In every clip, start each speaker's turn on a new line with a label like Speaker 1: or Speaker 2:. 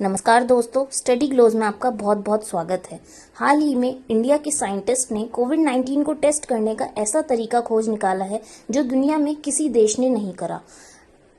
Speaker 1: नमस्कार दोस्तों, study glows में आपका बहुत बहुत स्वागत है। हाल ही में इंडिया के साइंटिस्ट ने कोविड-19 को टेस्ट करने का ऐसा तरीका खोज निकाला है जो दुनिया में किसी देश ने नहीं करा।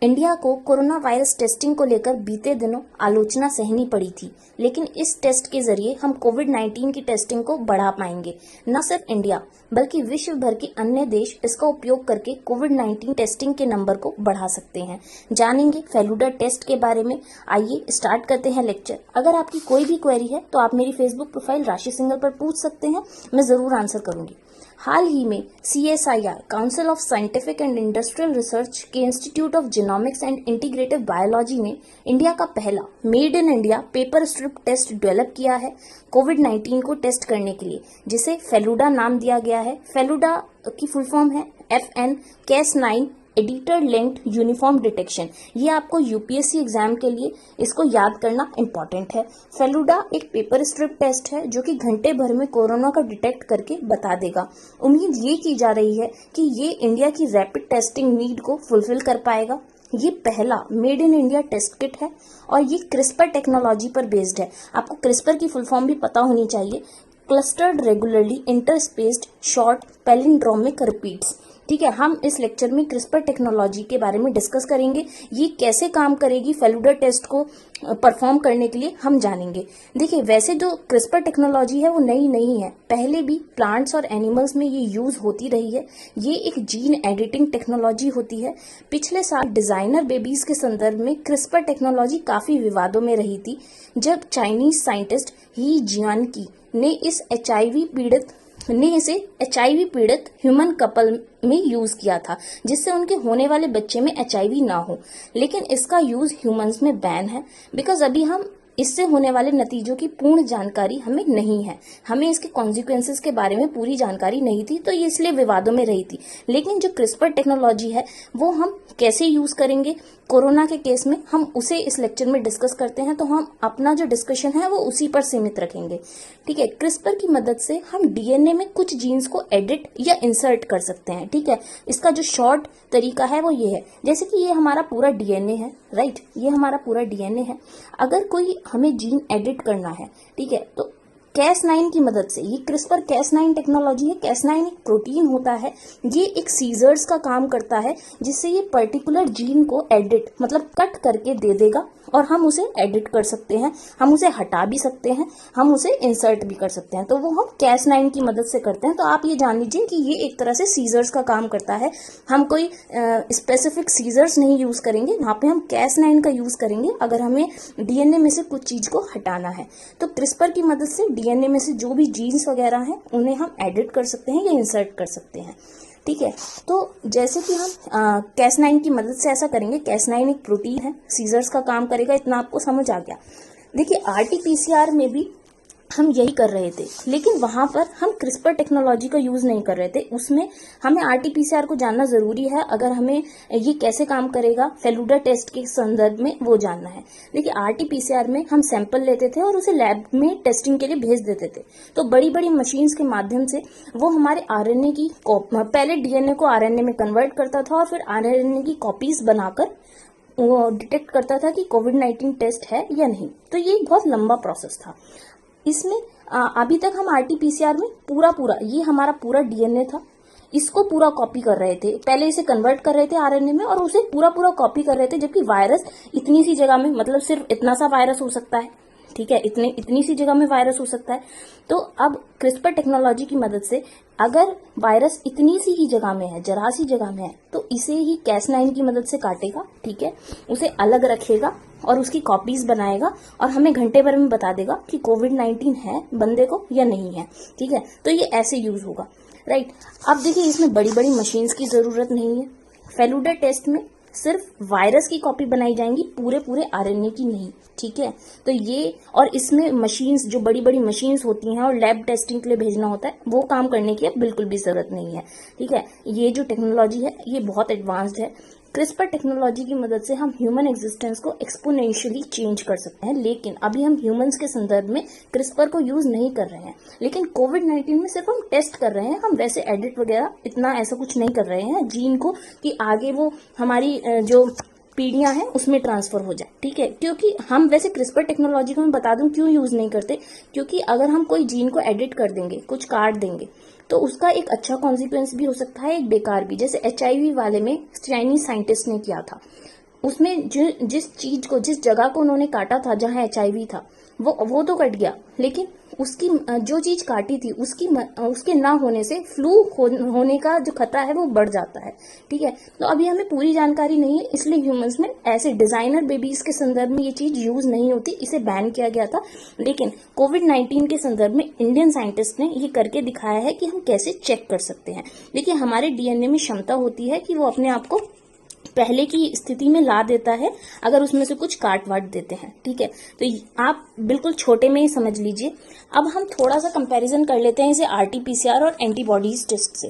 Speaker 1: इंडिया को कोरोना वायरस टेस्टिंग को लेकर बीते दिनों आलोचना सहनी पड़ी थी, लेकिन इस टेस्ट के जरिए हम कोविड-19 की टेस्टिंग को बढ़ा पाएंगे। न सिर्फ इंडिया बल्कि विश्व भर के अन्य देश इसका उपयोग करके कोविड-19 टेस्टिंग के नंबर को बढ़ा सकते हैं। जानेंगे फेलुडा टेस्ट के बारे में। आइए स्टार्ट करते हैं लेक्चर। अगर आपकी कोई भी क्वेरी है तो आप मेरी फेसबुक प्रोफाइल राशि सिंगल पर पूछ सकते हैं, मैं जरूर आंसर करूंगी। हाल ही में CSIR council of scientific and industrial research के institute of genomics and integrative biology ने इंडिया का पहला made in India paper strip test develop किया है कोविड-19 को टेस्ट करने के लिए, जिसे फेलुडा नाम दिया गया है। फेलुडा की फुल फॉर्म है FN Cas9 editor linked uniform detection. ये आपको UPSC एग्जाम के लिए इसको याद करना इम्पोर्टेंट है। फेलुडा एक पेपर स्ट्रिप टेस्ट है जो कि घंटे भर में कोरोना का डिटेक्ट करके बता देगा। उम्मीद ये की जा रही है कि ये इंडिया की रैपिड टेस्टिंग नीड को फुलफिल कर पाएगा। ये पहला made in India test kit है और ये क्रिस्पर टेक्नोलॉजी पर बेस्ड है। आपको क्रिस्पर की फुल फॉर्म भी पता होनी चाहिए, clustered regularly interspaced short palindromic repeats. ठीक है, हम इस लेक्चर में क्रिस्पर टेक्नोलॉजी के बारे में डिस्कस करेंगे। ये कैसे काम करेगी फेलुडा टेस्ट को परफॉर्म करने के लिए हम जानेंगे। देखिए, वैसे जो क्रिस्पर टेक्नोलॉजी है वो नई नहीं है, पहले भी प्लांट्स और एनिमल्स में ये यूज होती रही है। ये एक जीन एडिटिंग टेक्नोलॉजी होती है। पिछले साल डिजाइनर बेबीज के संदर्भ में क्रिस्पर टेक्नोलॉजी काफी विवादों में रही थी, जब चाइनीज साइंटिस्ट ही जियानकी ने इसे HIV पीड़ित ह्यूमन कपल में यूज किया था, जिससे उनके होने वाले बच्चे में HIV ना हो। लेकिन इसका यूज ह्यूमंस में बैन है, बिकॉज अभी हम इससे होने वाले नतीजों की पूर्ण जानकारी हमें नहीं है। हमें इसके कॉन्सिक्वेंसेस के बारे में पूरी जानकारी नहीं थी, तो ये इसलिए विवादों में रही थी। लेकिन जो क्रिस्पर टेक्नोलॉजी है वो हम कैसे यूज करेंगे कोरोना के केस में, हम उसे इस लेक्चर में डिस्कस करते हैं। तो हम अपना जो डिस्कशन है वो उसी पर सीमित रखेंगे। ठीक है, क्रिस्पर की मदद से हम DNA में कुछ जीन्स को एडिट या इंसर्ट कर सकते हैं। ठीक है, इसका जो शॉर्ट तरीका है वो ये है, जैसे कि ये हमारा पूरा DNA है, राइट, ये हमारा पूरा DNA है। अगर कोई हमें जीन एडिट करना है, ठीक है, तो Cas9 की मदद से, ये क्रिस्पर Cas9 टेक्नोलॉजी है। Cas9 एक प्रोटीन होता है, ये एक सीजर्स का काम करता है, जिससे ये पर्टिकुलर जीन को एडिट मतलब कट करके दे देगा और हम उसे एडिट कर सकते हैं, हम उसे हटा भी सकते हैं, हम उसे इंसर्ट भी कर सकते हैं। तो वो हम Cas9 की मदद से करते हैं। तो आप ये जान लीजिए कि ये एक तरह से सीजर्स का काम करता है। हम कोई स्पेसिफिक सीजर्स नहीं यूज करेंगे, वहां पे हम Cas9 का यूज करेंगे अगर हमें DNA में से कुछ चीज को हटाना है। तो क्रिस्पर की मदद से DNA में से जो भी जीन्स वगैरह हैं उन्हें हम एडिट कर सकते हैं या इंसर्ट कर सकते हैं। ठीक है, तो जैसे कि हम Cas9 की मदद से ऐसा करेंगे। Cas9 एक प्रोटीन है, सीजर्स का काम करेगा, इतना आपको समझ आ गया। देखिए, RT-PCR में भी हम यही कर रहे थे, लेकिन वहां पर हम क्रिस्पर टेक्नोलॉजी का यूज नहीं कर रहे थे। उसमें हमें RT-PCR को जानना जरूरी है अगर हमें ये कैसे काम करेगा फेलुडा टेस्ट के संदर्भ में वो जानना है। देखिए, RT-PCR में हम सैंपल लेते थे और उसे लैब में टेस्टिंग के लिए भेज देते थे। तो बड़ी बड़ी मशीन्स के माध्यम से वो हमारे RNA की पहले DNA को RNA में कन्वर्ट करता था और फिर RNA की कॉपीज बनाकर वो डिटेक्ट करता था कि कोविड-19 टेस्ट है या नहीं। तो ये एक बहुत लंबा प्रोसेस था। इसमें अभी तक हम RT-PCR में पूरा ये हमारा पूरा DNA था, इसको पूरा कॉपी कर रहे थे। पहले इसे कन्वर्ट कर रहे थे RNA में और उसे पूरा कॉपी कर रहे थे, जबकि वायरस इतनी सी जगह में, मतलब सिर्फ इतना सा वायरस हो सकता है। ठीक है, इतनी सी जगह में वायरस हो सकता है। तो अब क्रिस्पर टेक्नोलॉजी की मदद से अगर वायरस इतनी सी ही जगह में है, जरा सी जगह में है, तो इसे ही Cas9 की मदद से काटेगा। ठीक है, उसे अलग रखेगा और उसकी कॉपीज बनाएगा और हमें घंटे भर में बता देगा कि कोविड-19 है बंदे को या नहीं है। ठीक है, तो ये ऐसे यूज होगा, राइट। अब देखिए, इसमें बड़ी बड़ी मशीन्स की जरूरत नहीं है। फेलुडा टेस्ट में सिर्फ वायरस की कॉपी बनाई जाएंगी, पूरे RNA की नहीं। ठीक है, तो ये और इसमें मशीन्स, जो बड़ी बड़ी मशीन्स होती हैं और लैब टेस्टिंग के लिए भेजना होता है, वो काम करने की अब बिल्कुल भी जरूरत नहीं है। ठीक है, ये जो टेक्नोलॉजी है ये बहुत एडवांस्ड है। क्रिस्पर टेक्नोलॉजी की मदद से हम ह्यूमन एग्जिस्टेंस को एक्सपोनेंशियली चेंज कर सकते हैं, लेकिन अभी हम ह्यूमंस के संदर्भ में क्रिस्पर को यूज नहीं कर रहे हैं। लेकिन कोविड-19 में सिर्फ हम टेस्ट कर रहे हैं, हम वैसे एडिट वगैरह इतना ऐसा कुछ नहीं कर रहे हैं जीन को कि आगे वो हमारी जो पीढ़ियां हैं उसमें ट्रांसफर हो जाए, ठीक है। क्योंकि हम वैसे क्रिस्पर टेक्नोलॉजी को मैं बता दूं क्यों यूज नहीं करते, क्योंकि अगर हम कोई जीन को एडिट कर देंगे, कुछ काट देंगे, तो उसका एक अच्छा कॉन्सिक्वेंस भी हो सकता है, एक बेकार भी। जैसे HIV वाले में चाइनीज साइंटिस्ट ने किया था, उसमें जिस चीज को, जिस जगह को उन्होंने काटा था जहां HIV था, वो तो कट गया, लेकिन उसकी जो चीज काटी थी उसके ना होने से फ्लू होने का जो खतरा है वो बढ़ जाता है, ठीक है। तो अभी हमें पूरी जानकारी नहीं है, इसलिए ह्यूमंस में ऐसे डिजाइनर बेबीज के संदर्भ में ये चीज यूज नहीं होती, इसे बैन किया गया था। लेकिन कोविड-19 के संदर्भ में इंडियन साइंटिस्ट ने ये करके दिखाया है कि हम कैसे चेक कर सकते हैं। देखिए, हमारे DNA में क्षमता होती है कि वो अपने आप को पहले की स्थिति में ला देता है अगर उसमें से कुछ काट वाट देते हैं, ठीक है। तो आप बिल्कुल छोटे में ही समझ लीजिए। अब हम थोड़ा सा कंपैरिजन कर लेते हैं इसे RT-PCR और एंटीबॉडीज टेस्ट से।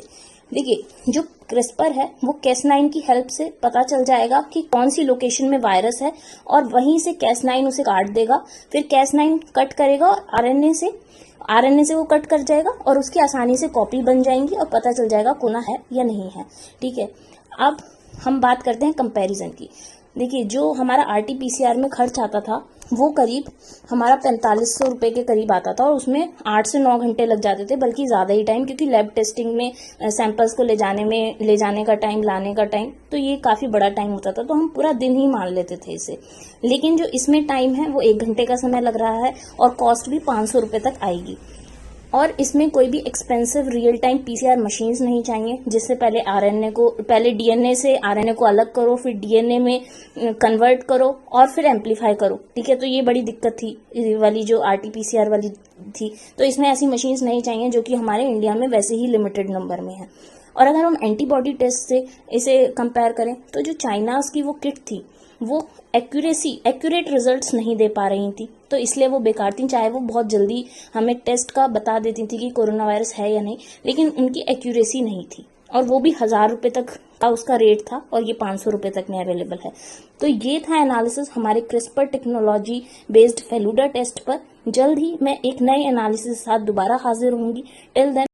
Speaker 1: देखिए, जो क्रिस्पर है वो Cas9 की हेल्प से पता चल जाएगा कि कौन सी लोकेशन में वायरस है, और वहीं से Cas9 उसे काट देगा, फिर Cas9 कट करेगा और RNA से वो कट कर जाएगा और उसकी आसानी से कॉपी बन जाएंगी और पता चल जाएगा कोना है या नहीं है, ठीक है। अब हम बात करते हैं कंपैरिजन की। देखिए, जो हमारा RT-PCR में खर्च आता था वो करीब हमारा 4500 रुपए के करीब आता था, और उसमें 8 से 9 घंटे लग जाते थे, बल्कि ज्यादा ही टाइम, क्योंकि लैब टेस्टिंग में सैंपल्स को ले जाने का टाइम, लाने का टाइम, तो ये काफी बड़ा टाइम होता था, तो हम पूरा दिन ही मान लेते थे इसे। लेकिन जो इसमें टाइम है वो 1 घंटे का समय लग रहा है, और कॉस्ट भी 500 रुपए तक आएगी। और इसमें कोई भी expensive real time PCR machines नहीं चाहिए, जिससे पहले DNA से RNA को अलग करो, फिर DNA में कन्वर्ट करो और फिर एम्पलीफाई करो, ठीक है। तो ये बड़ी दिक्कत थी ये वाली जो RT-PCR वाली थी, तो इसमें ऐसी मशीन्स नहीं चाहिए, जो कि हमारे इंडिया में वैसे ही लिमिटेड नंबर में है। और अगर हम एंटीबॉडी टेस्ट से इसे कंपेयर करें, तो जो चाइनाज की वो किट थी वो एक्यूरेट रिजल्ट्स नहीं दे पा रही थी, तो इसलिए वो बेकार थी। चाहे वो बहुत जल्दी हमें टेस्ट का बता देती थी कि कोरोना वायरस है या नहीं, लेकिन उनकी एक्यूरेसी नहीं थी, और वो भी 1000 रुपए तक का उसका रेट था, और ये 500 रुपए तक में अवेलेबल है। तो ये था एनालिसिस हमारे CRISPR technology based Feluda test पर। जल्द ही मैं एक नए एनालिसिस के साथ दोबारा हाजिर होंगी। Till then